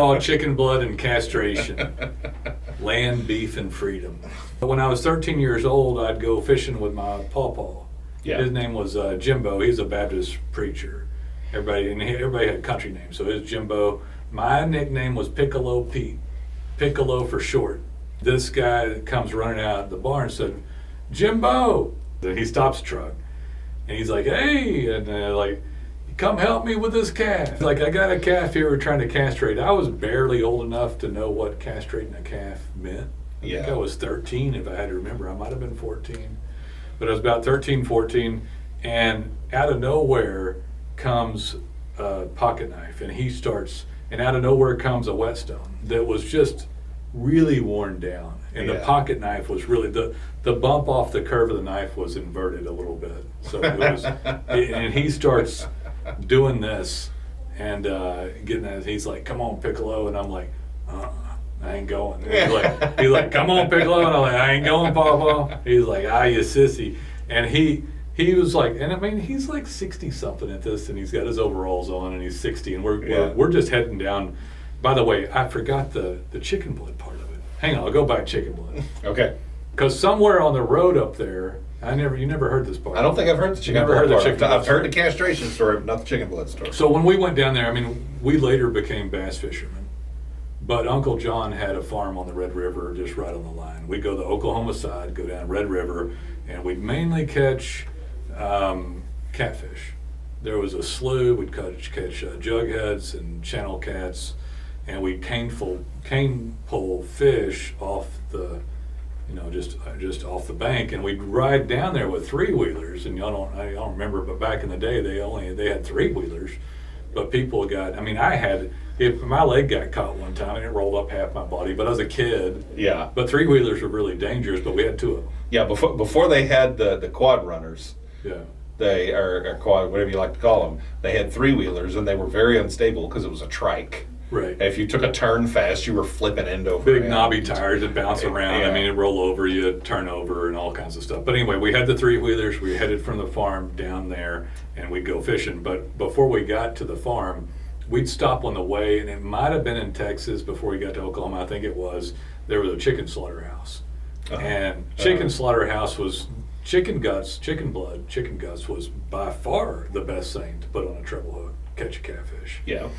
raw chicken blood and castration. Land, beef, and freedom. When I was 13 years old, I'd go fishing with my pawpaw. Yeah. His name was Jimbo. He's a Baptist preacher. Everybody had country names, so his Jimbo. My nickname was Piccolo Pete. Piccolo for short. This guy comes running out of the bar and said, Jimbo! Then he stops the truck. And he's like, hey! And like, come help me with this calf. Like, I got a calf here we're trying to castrate. I was barely old enough to know what castrating a calf meant. I think I was 13 if I had to remember. I might have been 14. But I was about 13, 14. And out of nowhere comes a pocket knife. And out of nowhere comes a whetstone that was just really worn down. And the pocket knife was really, the bump off the curve of the knife was inverted a little bit. So it was, and he starts doing this and getting that. He's like, come on, Piccolo. And I'm like, I ain't going. And he's like, come on, Piccolo. And I'm like, I ain't going, Pawpaw. He's like, you sissy. And he was like, and I mean, he's like 60 something at this, and he's got his overalls on, and he's 60, and we're just heading down. By the way, I forgot the chicken blood part of it. Hang on, I'll go back chicken blood. Okay. Because somewhere on the road up there, you never heard this part. I don't think I've heard the chicken blood part. I've heard the castration story, but not the chicken blood story. So when we went down there, I mean, we later became bass fishermen. But Uncle John had a farm on the Red River just right on the line. We'd go the Oklahoma side, go down Red River, and we'd mainly catch catfish. There was a slough, we'd catch jugheads and channel cats, and we'd cane pull fish off the, just off the bank, and we'd ride down there with three-wheelers. And I don't remember, but back in the day they had three-wheelers. But people if my leg got caught one time and it rolled up half my body, but as a kid. Yeah. But three-wheelers were really dangerous, but we had two of them. Yeah, before they had the quad runners. Yeah. They or quad, whatever you like to call them. They had three-wheelers, and they were very unstable because it was a trike. Right. And if you took a turn fast, you were flipping end over Big end. knobby tires that bounce around. Yeah. I mean, it roll over, you turn over, and all kinds of stuff. But anyway, we had the three-wheelers. We headed from the farm down there, and we'd go fishing. But before we got to the farm, we'd stop on the way, and it might have been in Texas before we got to Oklahoma. I think it was. There was a chicken slaughterhouse. And chicken slaughterhouse was chicken guts was by far the best thing to put on a treble hook, catch a catfish. Yeah.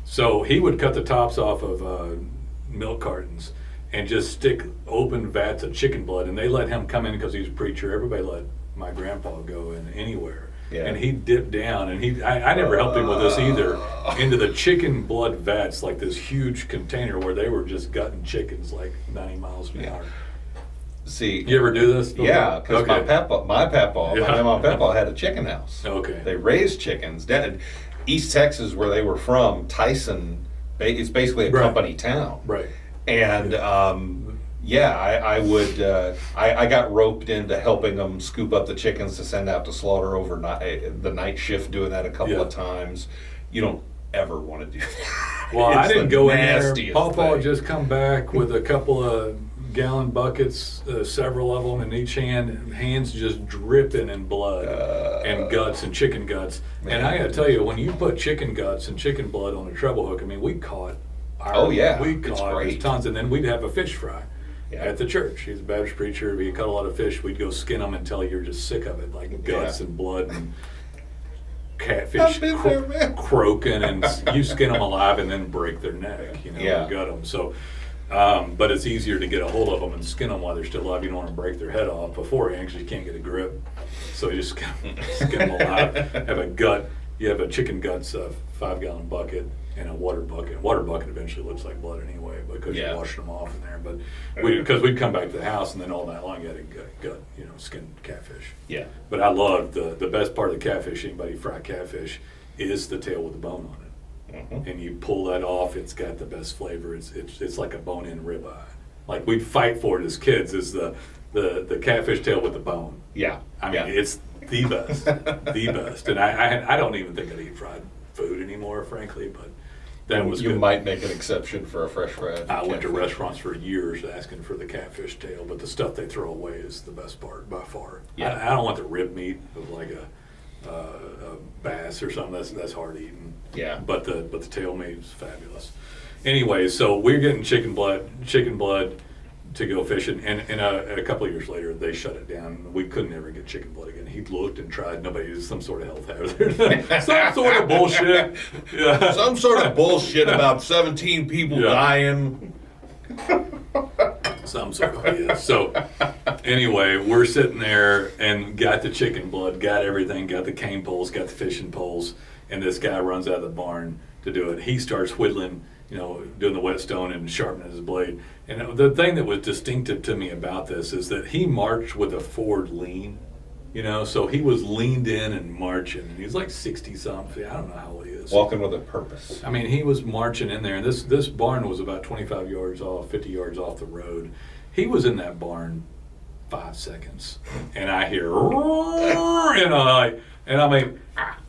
So he would cut the tops off of milk cartons and just stick open vats of chicken blood, and they let him come in because he was a preacher. Everybody let my grandpa go in anywhere. Yeah. And he'd dip down, and I never helped him with this either, into the chicken blood vats, like this huge container where they were just gutting chickens like 90 miles an hour. See, you ever do this? Yeah, because my grandma had a chicken house. Okay. They raised chickens. Down in East Texas, where they were from, Tyson, it's basically a company town. Right. And I got roped into helping them scoop up the chickens to send out to slaughter overnight, the night shift, doing that a couple of times. You don't ever want to do that. Well, I didn't go in there. Pawpaw thing. just come back with a couple of gallon buckets, several of them in each hand, hands just dripping in blood and guts and chicken guts. Man. And I got to tell you, when you put chicken guts and chicken blood on a treble hook, I mean, we caught tons, and then we'd have a fish fry at the church. He's a Baptist preacher. We caught a lot of fish. We'd go skin them until you're just sick of it, like guts and blood and catfish croaking, and you skin them alive and then break their neck, and gut them. So. But it's easier to get a hold of them and skin them while they're still alive. You don't want to break their head off beforehand because you can't get a grip. So you just skin them alive. Have a gut. You have a chicken guts 5-gallon bucket and a water bucket. Water bucket eventually looks like blood anyway because you wash them off in there. But because we'd come back to the house and then all night long you had a gut, skinned catfish. Yeah. But I love the best part of the catfish. Anybody fry catfish is the tail with the bone on it. Mm-hmm. And you pull that off, it's got the best flavor. It's like a bone-in ribeye. Like we'd fight for it as kids, is the catfish tail with the bone. Yeah. I mean, it's the best, the best. And I don't even think I'd eat fried food anymore, frankly. But that was you good. Might make an exception for a fresh fried. I went to restaurants for years asking for the catfish tail, but the stuff they throw away is the best part by far. Yeah. I don't want the rib meat of like a bass or something. That's hard eating. Yeah. But the tail meat is fabulous. anyway, so we're getting chicken blood to go fishing, and a couple of years later they shut it down. We couldn't ever get chicken blood again. He looked and tried. Nobody used some sort of health hazard, some sort of bullshit. Yeah. Some sort of bullshit about 17 people Yeah. dying. Some sort of, yeah. So anyway, we're sitting there and got the chicken blood, got everything, got the cane poles, got the fishing poles, and this guy runs out of the barn to do it. He starts whittling, doing the whetstone and sharpening his blade. And the thing that was distinctive to me about this is that he marched with a forward lean, so he was leaned in and marching. And he's like 60-something. I don't know how old he is. Walking with a purpose. I mean, he was marching in there, and this barn was about 25 yards off, 50 yards off the road. He was in that barn 5 seconds, and I hear,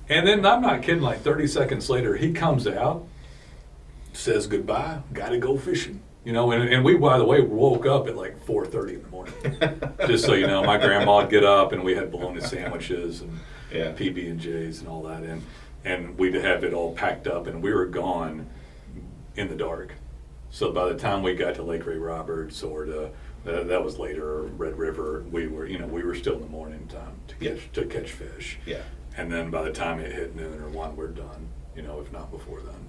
and then I'm not kidding, like 30 seconds later, he comes out, says goodbye, gotta go fishing. And we, by the way, woke up at like 4:30 in the morning. Just so you know, my grandma'd get up, and we had bologna sandwiches and PB&Js and all that, and we'd have it all packed up, and we were gone in the dark. So by the time we got to Lake Ray Roberts or that was later, Red River, we were still in the morning time to catch fish. Yeah. And then by the time it hit noon or 1, we're done. If not before then.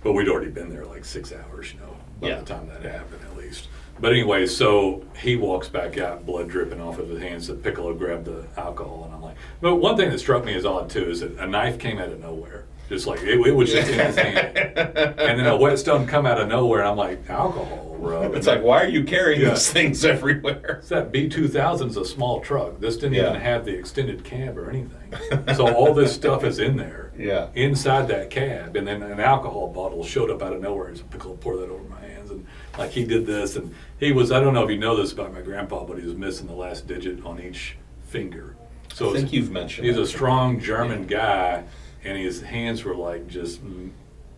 But we'd already been there like 6 hours. By the time that happened at least. But anyway, so he walks back out, blood dripping off of his hands. The Piccolo grabbed the alcohol, and I'm like. But one thing that struck me as odd too is that a knife came out of nowhere. Just like it was just in his hand, and then a whetstone come out of nowhere, and I'm like, alcohol, bro. It's like, why are you carrying these things everywhere? It's that B2000's a small truck. This didn't even have the extended cab or anything. So all this stuff is in there, inside that cab, and then an alcohol bottle showed up out of nowhere. And Piccolo poured that over my hands, and like he did this, and he was. I don't know if you know this about my grandpa, but he was missing the last digit on each finger. So I think you've mentioned. He's a strong German guy. And his hands were like just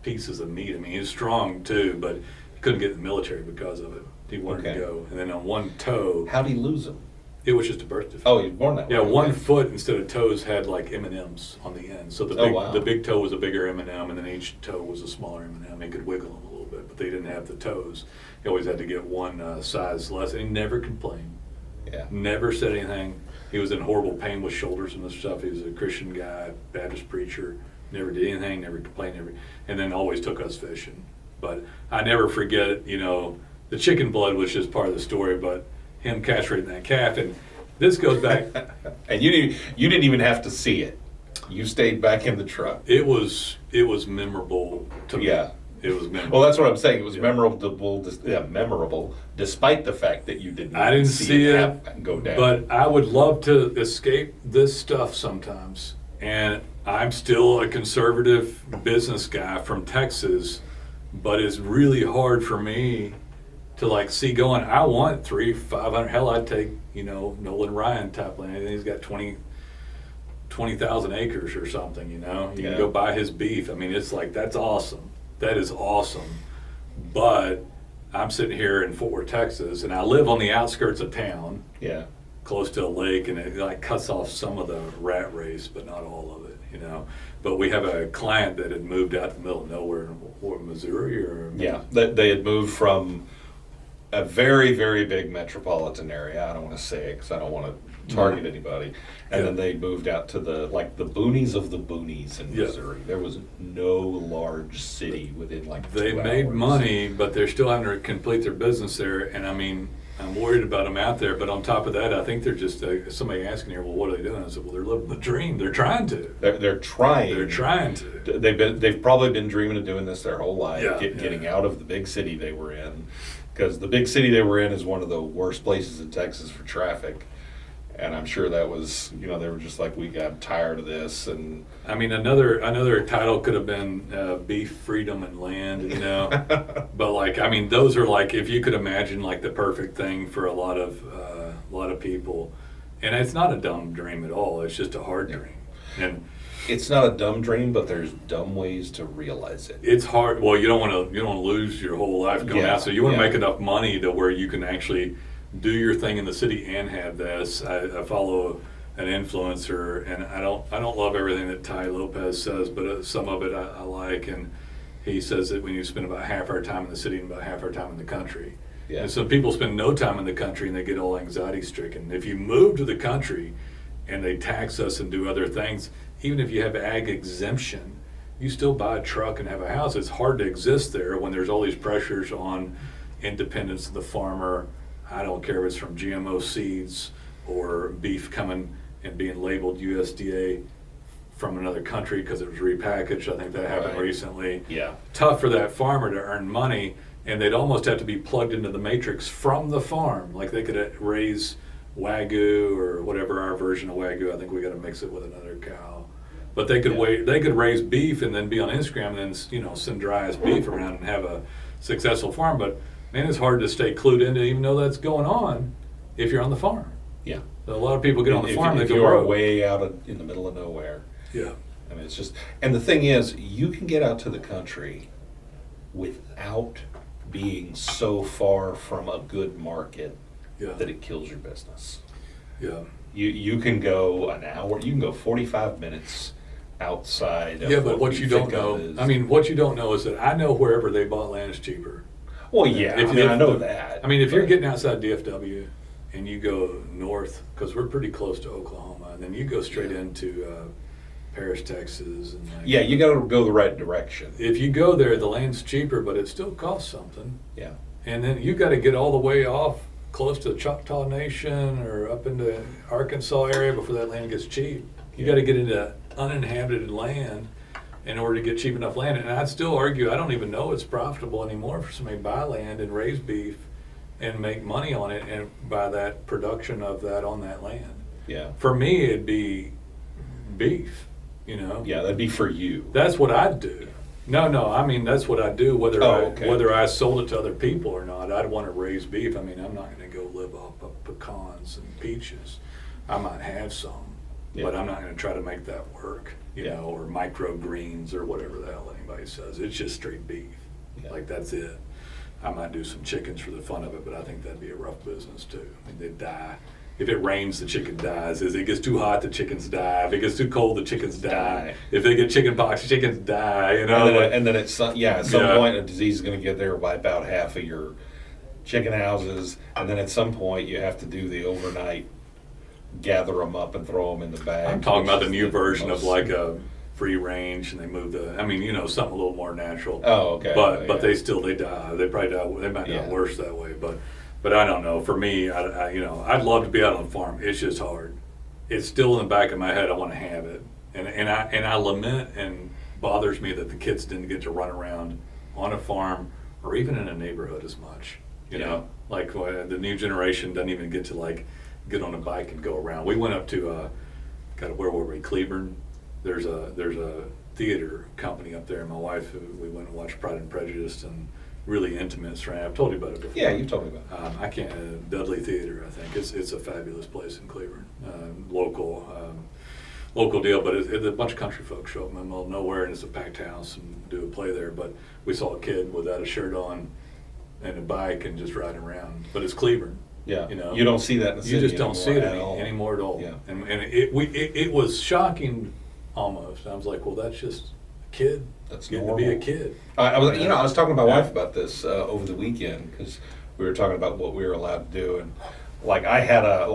pieces of meat. I mean, he was strong too, but he couldn't get in the military because of it. He wanted to go. And then on one toe. How'd he lose him? It was just a birth defect. Oh, he was born that way. Yeah, one foot instead of toes had like M&Ms on the end. So the big toe was a bigger M&M, and then each toe was a smaller M&M. He could wiggle them a little bit, but they didn't have the toes. He always had to get one size less, and he never complained. Yeah. Never said anything. He was in horrible pain with shoulders and this stuff. He was a Christian guy, Baptist preacher. Never did anything, never complained, and then always took us fishing. But I never forget, the chicken blood was just part of the story, but him castrating that calf, and this goes back. And you didn't even have to see it. You stayed back in the truck. It was memorable to me. Yeah. It was memorable. Well, that's what I'm saying. It was memorable, despite the fact that you didn't. I didn't see it go down. But I would love to escape this stuff sometimes. And I'm still a conservative business guy from Texas, but it's really hard for me to see going. I want 300-500. Hell, I'd take Nolan Ryan type land. He's got 20,000 acres or something. You can go buy his beef. I mean, it's like that's awesome. That is awesome. But I'm sitting here in Fort Worth, Texas, and I live on the outskirts of town. Yeah. Close to a lake, and it cuts off some of the rat race, but not all of it, But we have a client that had moved out to the middle of nowhere in Missouri or... Yeah, they had moved from a very, very big metropolitan area. I don't want to say it because I don't want to target anybody. And then they moved out to the boonies of the boonies in Missouri. There was no large city within 2 They made money, but they're still having to complete their business there, and I mean... I'm worried about them out there, but on top of that, I think they're just somebody asking here, well, what are they doing? I said, well, they're living the dream. They're trying to. They're trying. They're trying to. They've probably been dreaming of doing this their whole life, getting out of the big city they were in, because the big city they were in is one of the worst places in Texas for traffic. And I'm sure that was, they were just like, we got tired of this. And I mean, another title could have been Beef, Freedom, and Land, But those are if you could imagine the perfect thing for a lot of people. And it's not a dumb dream at all. It's just a hard dream. And it's not a dumb dream, but there's dumb ways to realize it. It's hard. Well, you don't want to lose your whole life going out. So you want to make enough money to where you can actually do your thing in the city and have this. I follow an influencer, and I don't love everything that Ty Lopez says, but some of it I like, and he says that we need to spend about half our time in the city and about half our time in the country. Yeah. And so people spend no time in the country and they get all anxiety stricken. If you move to the country and they tax us and do other things, even if you have ag exemption, you still buy a truck and have a house. It's hard to exist there when there's all these pressures on independence of the farmer. I don't care if it's from GMO seeds or beef coming and being labeled USDA from another country because it was repackaged. I think that happened Right. recently. Yeah. Tough for that farmer to earn money, and they'd almost have to be plugged into the matrix from the farm. Like they could raise Wagyu or whatever our version of Wagyu. I think we got to mix it with another cow. But they could They could raise beef and then be on Instagram and then send dry ass beef around and have a successful farm. But man, it's hard to stay clued into even though that's going on if you're on the farm. Yeah. So a lot of people get on the farm. If They you go are rogue. way out in the middle of nowhere. Yeah. I mean, it's just, and the thing is, you can get out to the country without being so far from a good market Yeah. that it kills your business. Yeah. You can go an hour, you can go 45 minutes outside of Yeah, but what we you don't think of know, as- I mean, what you don't know is that I know wherever they bought land is cheaper. well, yeah, If I you- mean, I know that. I mean, if you're but- getting outside DFW and you go north, because we're pretty close to Oklahoma, and then you go straight into Paris, Texas, and like, yeah, you got to go the right direction. if you go there, the land's cheaper, but it still costs something. Yeah. And then you got to get all the way off close to the Choctaw Nation or up into Arkansas area before that land gets cheap. You got to get into uninhabited land in order to get cheap enough land. And I'd still argue I don't even know it's profitable anymore for somebody to buy land and raise beef and make money on it and by that production of that on that land. Yeah. For me, it'd be beef. Yeah, that'd be for you. That's what I'd do. No, I mean that's what I'd do. Whether okay. whether I sold it to other people or not, I'd want to raise beef. I mean, I'm not going to go live off of pecans and peaches. I might have some, but I'm not going to try to make that work. Or microgreens or whatever the hell anybody says. It's just straight beef. Yeah. Like that's it. I might do some chickens for the fun of it, but I think that'd be a rough business too. I mean, they'd die. If it rains, the chicken dies. If it gets too hot, the chickens die. If it gets too cold, the chickens die. If they get chicken pox, the chickens die. And then at some Yeah. point, a disease is going to get there, wipe out half of your chicken houses, and then at some point, you have to do the overnight, gather them up and throw them in the bag. I'm talking about the new version most- of like a free range, and they move something a little more natural. Oh, okay. But Yeah. they die. They probably die. They might die Yeah. worse that way. But I don't know. For me, I'd love to be out on the farm. It's just hard. It's still in the back of my head. I want to have it, and I lament and bothers me that the kids didn't get to run around on a farm or even in a neighborhood as much. Like the new generation doesn't even get to like get on a bike and go around. We went up to where were we? Cleburne. There's a theater company up there. My wife, we went and watched Pride and Prejudice and really intimate. Right? I've told you about it before. Yeah, you've told me about it. I can't. Dudley Theater, I think it's a fabulous place in Cleburne. Local deal, but it's a bunch of country folks show up in the middle of nowhere, and it's a packed house and do a play there. But we saw a kid without a shirt on and a bike and just riding around. But it's Cleburne. Yeah. You don't see that in the city You just don't see it anymore at all. anymore at all. Yeah. And it was shocking almost. I was like, well, that's just a kid. That's getting normal. to be a kid. I was talking to my wife about this over the weekend because we were talking about what we were allowed to do, and like I had a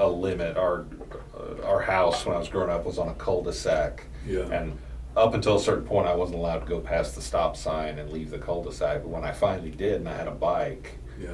limit. Our house when I was growing up was on a cul-de-sac, Yeah. and up until a certain point I wasn't allowed to go past the stop sign and leave the cul-de-sac. But when I finally did, and I had a bike, Yeah.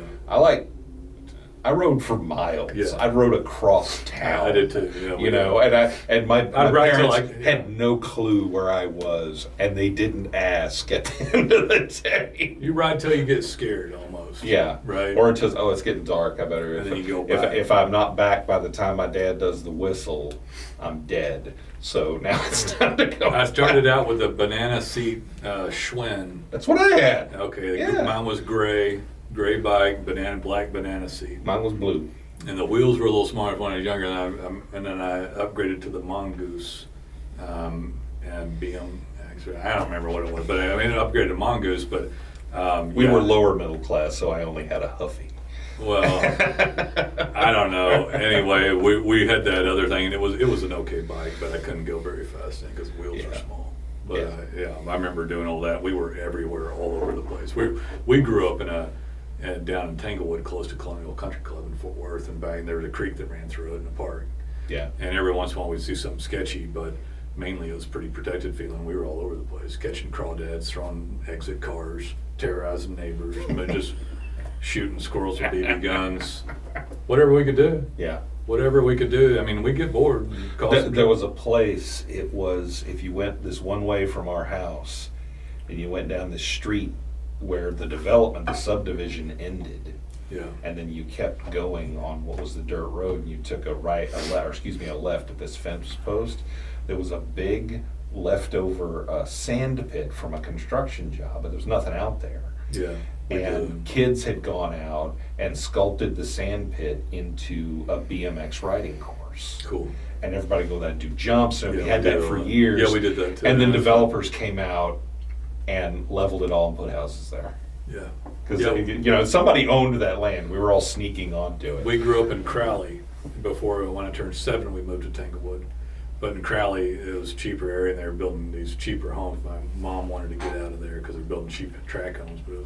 I rode for miles. Yeah. I rode across town. I did too. Yeah, and my I'd ride till parents had no clue where I was, and they didn't ask at the end of the day. You ride till you get scared almost. Yeah. Right. Or until it's getting dark. I better. And then you go back. If I'm not back by the time my dad does the whistle, I'm dead. So now it's time to go. I started out with a banana seat Schwinn. That's what I had. Okay. Yeah. Mine was gray bike, black banana seat. Mine was blue. And the wheels were a little smaller when I was younger, and then I upgraded to the Mongoose and BM. Actually, I don't remember what it was, but I upgraded to Mongoose. But We were lower middle class, so I only had a Huffy. Well, I don't know. Anyway, we had that other thing, and it was an okay bike, but I couldn't go very fast in because the wheels were small. But Yeah. I remember doing all that. We were everywhere, all over the place. We grew up down in Tanglewood, close to Colonial Country Club in Fort Worth, and back there was a creek that ran through it in the park. Yeah. And every once in a while we'd see something sketchy, but mainly it was pretty protected feeling. We were all over the place, catching crawdads, throwing exit cars, terrorizing neighbors, but just shooting squirrels with BB guns, whatever we could do. Yeah. Whatever we could do. I mean, we get bored. There was a place, it was, if you went this one way from our house, and you went down the street where the development, the subdivision ended, Yeah. and then you kept going on what was the dirt road, and you took a left at this fence post, there was a big leftover sand pit from a construction job, but there was nothing out there. Yeah. we And did. kids had gone out and sculpted the sand pit into a BMX riding course. Cool. And everybody go there and do jumps, and we Yeah, had we that did for all that. years. Yeah, we did that too. And then Yeah. developers came out and leveled it all and put houses there. Yeah. Because, Yeah. somebody owned that land. We were all sneaking onto it. We grew up in Crowley. Before, when I turned 7, we moved to Tanglewood. But in Crowley, it was a cheaper area, and they were building these cheaper homes. My mom wanted to get out of there because they're building cheap track homes, but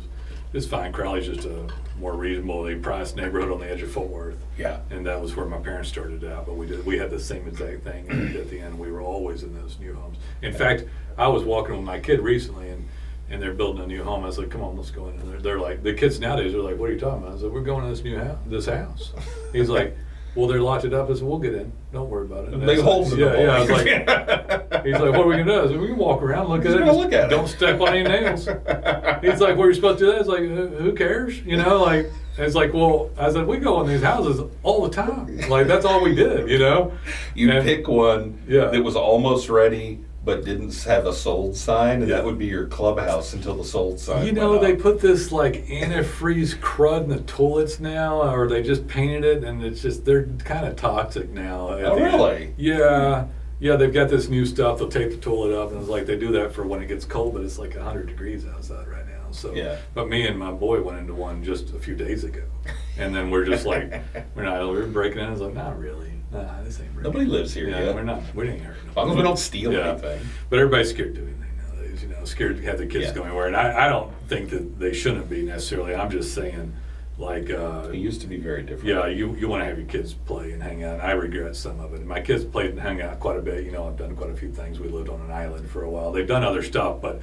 it's fine. Crowley's just a more reasonably priced neighborhood on the edge of Fort Worth. Yeah. And that was where my parents started out, but we had the same exact thing at the end. We were always in those new homes. In fact, I was walking with my kid recently, and they're building a new home. I was like, come on, let's go in. And they're like, the kids nowadays are like, what are you talking about? I was like, we're going to this new house, He's like, well, they're locked it up. I said, we'll get in. Don't worry about it. And Big that's holes in the yeah, wall. yeah. I was like, he's like, what are we going to do? I said, we can walk around, look at Just it. go look at it. Don't step on any nails. He's like, well, you're supposed to do that? It's like, who cares? It's like, well, I said, we go in these houses all the time. Like, that's all we did, You And- pick one Yeah. that was almost ready, but didn't have a sold sign, and Yeah. that would be your clubhouse until the sold sign They went up. put this like antifreeze crud in the toilets now, or they just painted it, and it's just, they're kind of toxic now. at Oh, the end. really? Yeah. Yeah, they've got this new stuff. They'll take the toilet up, and it's like they do that for when it gets cold, but it's like 100 degrees outside right now. So, Yeah. But me and my boy went into one just a few days ago, and then we're just like, we're breaking in. I was like, not really. Nah, this ain't. Nobody lives here Yeah, yet. we're not. We ain't hurting. As long as we don't steal anything. But everybody's scared to do anything nowadays. Scared to have their kids Yeah. go anywhere, and I don't think that they shouldn't be necessarily. I'm just saying, like. It used to be very different. Yeah, you want to have your kids play and hang out. I regret some of it. My kids played and hung out quite a bit. I've done quite a few things. We lived on an island for a while. They've done other stuff, but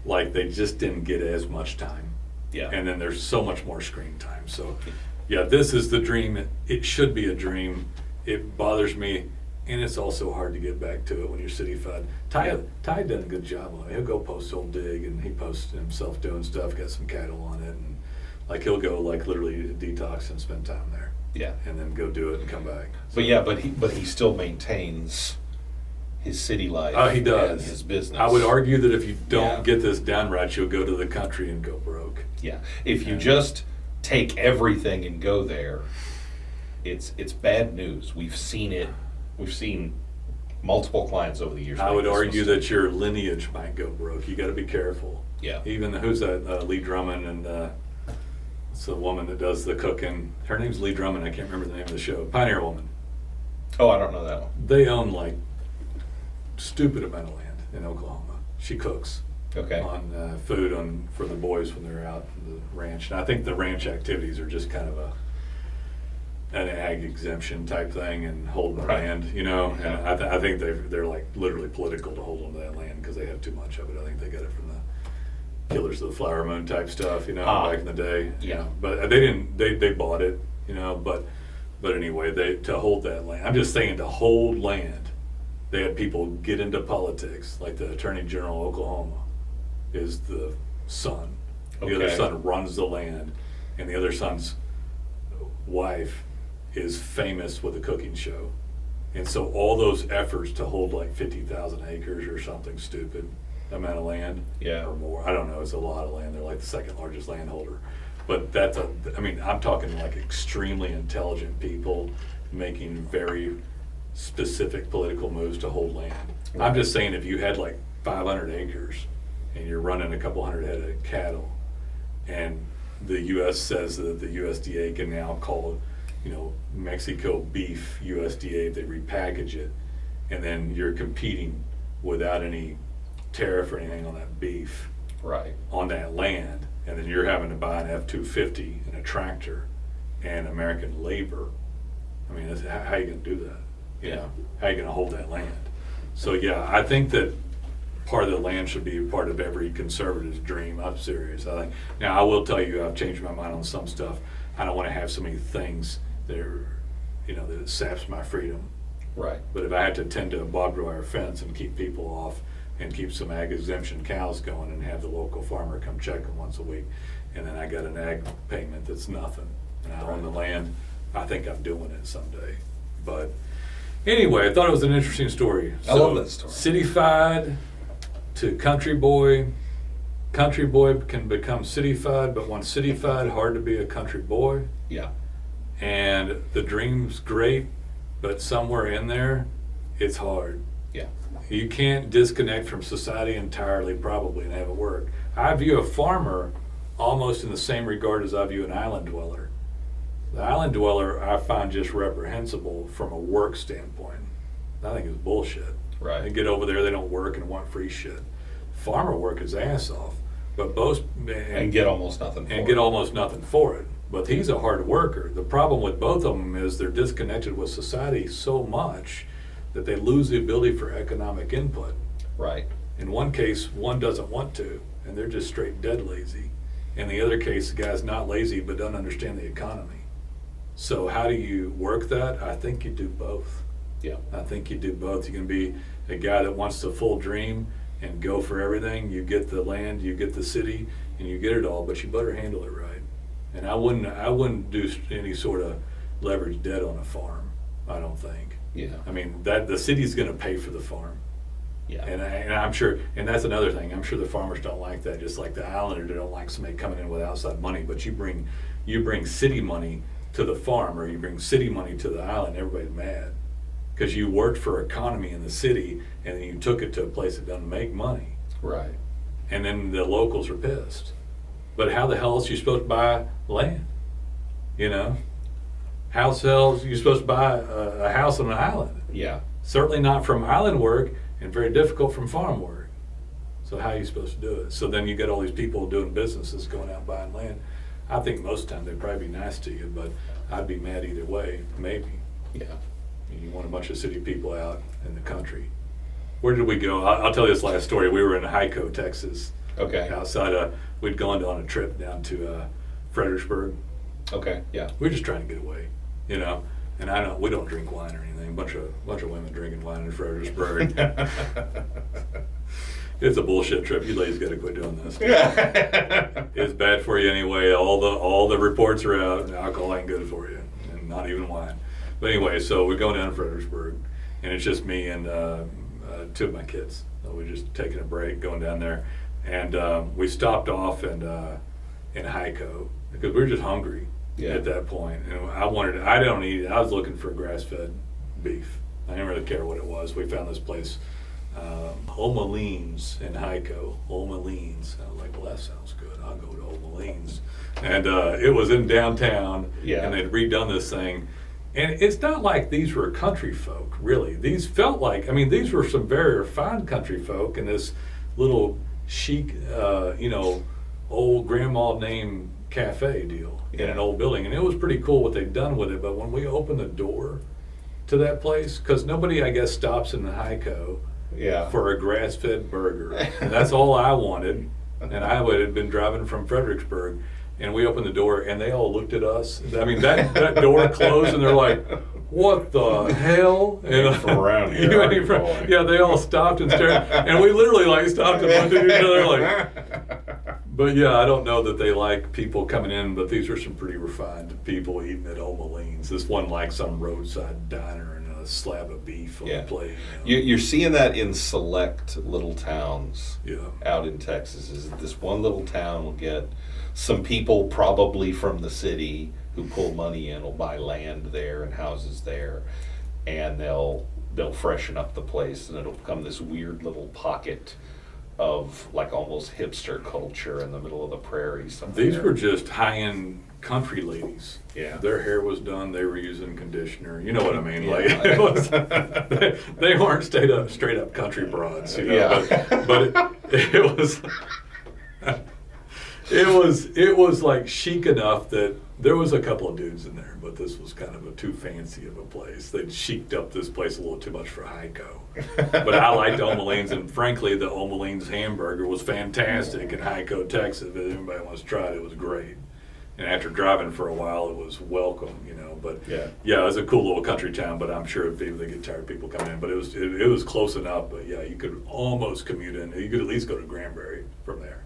like they just didn't get as much time. Yeah. And then there's so much more screen time. So, yeah, this is the dream. It should be a dream. It bothers me, and it's also hard to get back to it when you're city-fied. Ty done a good job on it. He'll go post old dig, and he posts himself doing stuff, got some cattle on it, and like he'll go like literally detox and spend time there. Yeah. And then go do it and come back. But he still maintains his city life. Oh, he does. And his business. I would argue that if you don't Yeah. get this down right, you'll go to the country and go broke. Yeah. If you Yeah. just take everything and go there, it's bad news. We've seen it. We've seen multiple clients over the years. I make would this argue mistake. that your lineage might go broke. You got to be careful. Yeah. Even who's that? Lee Drummond, and it's the woman that does the cooking. Her name's Lee Drummond. I can't remember the name of the show. Pioneer Woman. Oh, I don't know that one. They own like stupid amount of land in Oklahoma. She cooks Okay. on food for the boys when they're out at the ranch. And I think the ranch activities are just kind of an ag exemption type thing and holding Right. land, Yeah. And I think they're like literally political to hold on to that land because they have too much of it. I think they got it from the Killers of the Flower Moon type stuff, back in the day. Yeah. But they didn't. They bought it, But anyway, to hold that land. I'm just saying to hold land. They had people get into politics, like the Attorney General of Oklahoma is the son. The other Okay. son runs the land, and the other son's wife is famous with a cooking show. And so all those efforts to hold like 50,000 acres or something stupid amount of land, Yeah. or more, I don't know, it's a lot of land. They're like the second largest landholder. But I'm talking like extremely intelligent people making very specific political moves to hold land. I'm just saying if you had like 500 acres and you're running a couple hundred head of cattle, and the U.S. says that the USDA can now call, Mexico beef USDA if they repackage it, and then you're competing without any tariff or anything on that beef Right. on that land, and then you're having to buy an F-250 and a tractor and American labor. I mean, how are you going to do that? You know, how are you going to hold that land? So yeah, I think that part of the land should be part of every conservative's dream. I'm serious. I think. Now, I will tell you, I've changed my mind on some stuff. I don't want to have so many things that are, that saps my freedom. Right. But if I had to tend to a barbed wire fence and keep people off and keep some ag exemption cows going and have the local farmer come check them once a week, and then I got an ag payment that's nothing, and I own the land, I think I'm doing it someday. But anyway, I thought it was an interesting story. I love that story. Cityfied to country boy. Country boy can become cityfied, but once cityfied, hard to be a country boy. Yeah. And the dream's great, but somewhere in there, it's hard. Yeah. You can't disconnect from society entirely, probably, and have it work. I view a farmer almost in the same regard as I view an island dweller. The island dweller I find just reprehensible from a work standpoint. I think it's bullshit. Right. They get over there, they don't work and want free shit. Farmer work his ass off, but both And get almost nothing for and it. get almost nothing for it. But he's a hard worker. The problem with both of them is they're disconnected with society so much that they lose the ability for economic input. Right. In one case, one doesn't want to, and they're just straight dead lazy. In the other case, the guy's not lazy but doesn't understand the economy. So how do you work that? I think you do both. Yeah. I think you do both. You can be a guy that wants the full dream and go for everything. You get the land, you get the city, and you get it all, but you better handle it right. And I wouldn't do any sort of leverage debt on a farm, I don't think. Yeah. I mean, that the city's gonna pay for the farm. Yeah. And I'm sure, and that's another thing, I'm sure the farmers don't like that, just like the islanders, they don't like somebody coming in with outside money, but you bring city money to the farm, or you bring city money to the island, everybody's mad. Because you worked for economy in the city, and then you took it to a place that doesn't make money. Right. And then the locals are pissed. But how the hell is you supposed to buy land? How the hell is you supposed to buy a house on an island? Yeah. Certainly not from island work, and very difficult from farm work. So how are you supposed to do it? So then you get all these people doing businesses, going out buying land. I think most of the time they'd probably be nice to you, but I'd be mad either way, maybe. Yeah. You want a bunch of city people out in the country. Where did we go? I'll tell you this last story. We were in Hyco, Texas. Okay. Outside, we'd gone on a trip down to Fredericksburg. Okay. Yeah. We were just trying to get away, And we don't drink wine or anything. Bunch of women drinking wine in Fredericksburg. It's a bullshit trip. You ladies got to quit doing this. It's bad for you anyway. All the reports are out. And alcohol ain't good for you, and not even wine. But anyway, so we're going down to Fredericksburg, and it's just me and two of my kids. So we're just taking a break, going down there, and we stopped off in Hyco because we were just hungry at that point, and I don't eat it. I was looking for grass-fed beef. I didn't really care what it was. We found this place, O'Maleens in Hyco. O'Maleens. I was like, well, that sounds good. I'll go to O'Maleens. And it was in downtown, and they'd redone this thing. And it's not like these were country folk, really. These felt like, these were some very refined country folk in this little chic, old grandma named cafe deal in an old building. And it was pretty cool what they'd done with it. But when we opened the door to that place, because nobody, I guess, stops in the Hyco for a grass-fed burger. And that's all I wanted. And I had been driving from Fredericksburg. And we opened the door, and they all looked at us. That door closed, and they're like, "What the hell?" And from around here. Yeah, they all stopped and stared, and we literally stopped and looked at each other But yeah, I don't know that they like people coming in, but these are some pretty refined people eating at O'Maleens. This one like some roadside diner and a slab of beef on the plate. You're seeing that in select little towns out in Texas. Is this one little town will get some people probably from the city who pull money in will buy land there and houses there, and they'll freshen up the place, and it'll become this weird little pocket of almost hipster culture in the middle of the prairie somewhere. These were just high-end country ladies. Yeah. Their hair was done. They were using conditioner. You know what I mean? Yeah. Like it was, they weren't straight up country broads. You know? Yeah. But it was. It was like chic enough that there was a couple of dudes in there, but this was kind of a too fancy of a place. They'd chiced up this place a little too much for Heiko. But I liked Omeline's, and frankly, the Omeline's hamburger was fantastic in Heiko, Texas. If anybody wants to try it, it was great. And after driving for a while, it was welcome, you know. But Yeah. it was a cool little country town. But I'm sure people they get tired of people coming in. But it was close enough. But yeah, you could almost commute in. You could at least go to Granbury from there.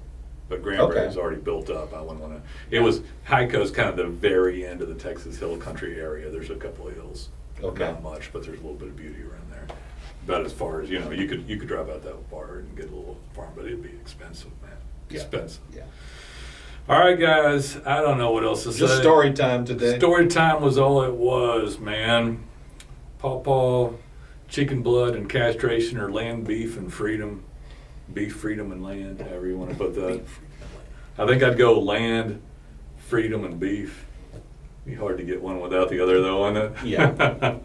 But Granbury's Okay. already built up. I wouldn't want to. It was Heiko's kind of the very end of the Texas Hill Country area. There's a couple of hills, Okay. not much, but there's a little bit of beauty around there. About as far as you know, you could drive out that far and get a little farm, but it'd be expensive, man. Yeah. Expensive. Yeah. All right, guys. I don't know what else to say. Just story time today. Story time was all it was, man. Pawpaw, chicken blood, and castration, or land, beef, and freedom. Beef, freedom, and land, however you want to put that. I think I'd go land, freedom, and beef. Be hard to get one without the other, though, isn't it? Yeah.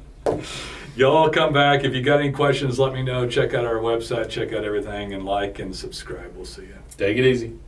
Y'all come back. If you got any questions, let me know. Check out our website, check out everything, and like and subscribe. We'll see you. Take it easy.